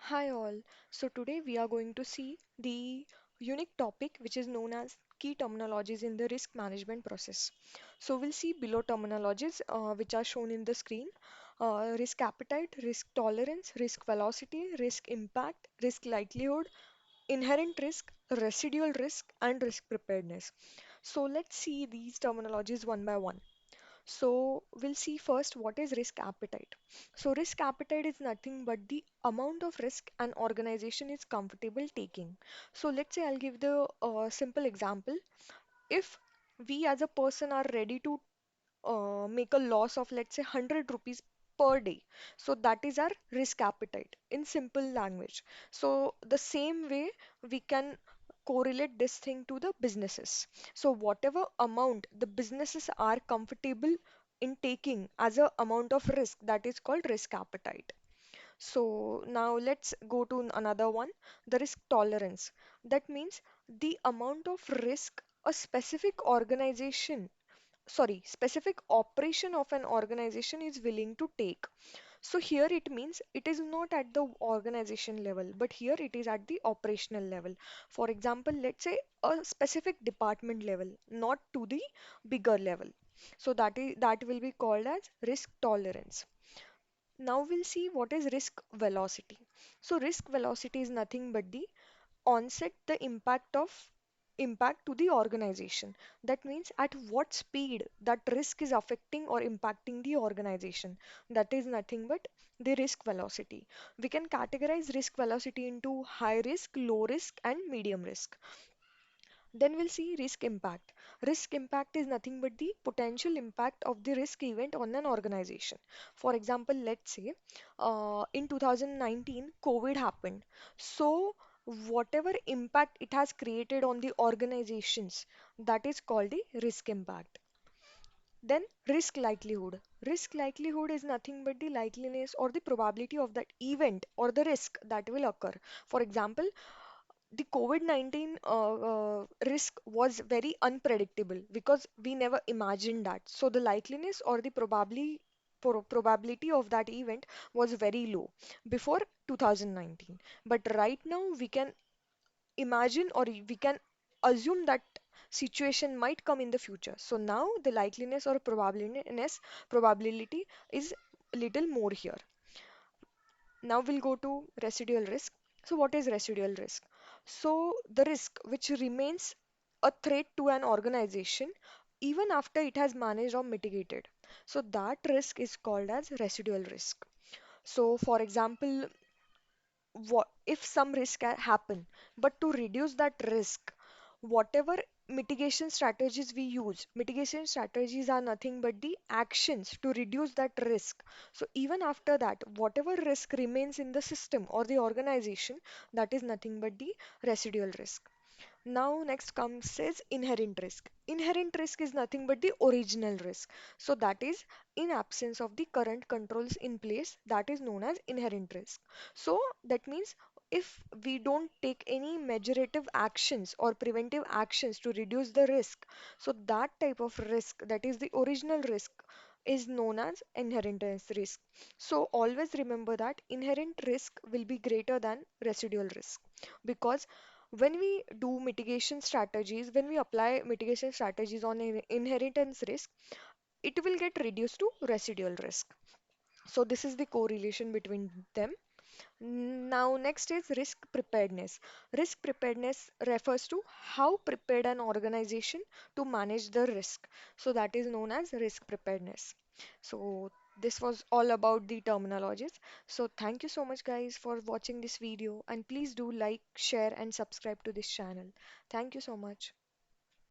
Hi all. So today we are going to see the unique topic which is known as key terminologies in the risk management process. So we'll see below terminologies which are shown in the screen. Risk appetite, risk tolerance, risk velocity, risk impact, risk likelihood, inherent risk, residual risk, and risk preparedness. So let's see these terminologies one by one. So we'll see first what is risk appetite. So risk appetite is nothing but the amount of risk an organization is comfortable taking. So let's say I'll give the simple example. If we as a person are ready to make a loss of let's say 100 rupees per day, so that is our risk appetite in simple language. So the same way we can correlate this thing to the businesses. So whatever amount the businesses are comfortable in taking as a amount of risk, that is called risk appetite. So now let's go to another one, the risk tolerance. That means the amount of risk a specific organization, sorry, specific operation of an organization is willing to take. So here it means it is not at the organization level, but here it is at the operational level. For example, let's say a specific department level, not to the bigger level. So that will be called as risk tolerance. Now we'll see what is risk velocity. So risk velocity is nothing but the onset the impact to the organization. That means at what speed that risk is affecting or impacting the organization. That is nothing but the risk velocity. We can categorize risk velocity into high risk, low risk, and medium risk. Then we'll see risk impact. Risk impact is nothing but the potential impact of the risk event on an organization. For example, let's say in 2019, COVID happened. So, whatever impact it has created on the organizations, that is called the risk impact. Then risk likelihood. Risk likelihood is nothing but the likeliness or the probability of that event or the risk that will occur. For example, the COVID-19 risk was very unpredictable because we never imagined that. So the likeliness or the probability of that event was very low before 2019. But right now we can imagine or we can assume that situation might come in the future. So now the likeliness or probability is little more here. Now we'll go to residual risk. So what is residual risk? So the risk which remains a threat to an organization even after it has managed or mitigated. So that risk is called as residual risk. So for example, what if some risk happen, but to reduce that risk, whatever mitigation strategies we use, mitigation strategies are nothing but the actions to reduce that risk. So even after that, whatever risk remains in the system or the organization, that is nothing but the residual risk. Now, next comes says inherent risk. Inherent risk is nothing but the original risk. So, that is in absence of the current controls in place, that is known as inherent risk. So, that means if we don't take any measurative actions or preventive actions to reduce the risk, so that type of risk, that is the original risk, is known as inherent risk. So, always remember that inherent risk will be greater than residual risk because when we do mitigation strategies, when we apply mitigation strategies on inheritance risk, it will get reduced to residual risk. So this is the correlation between them. Now, next is risk preparedness. Risk preparedness refers to how prepared an organization to manage the risk. So that is known as risk preparedness. So this was all about the terminologies. So thank you so much guys for watching this video and please do like, share and subscribe to this channel. Thank you so much.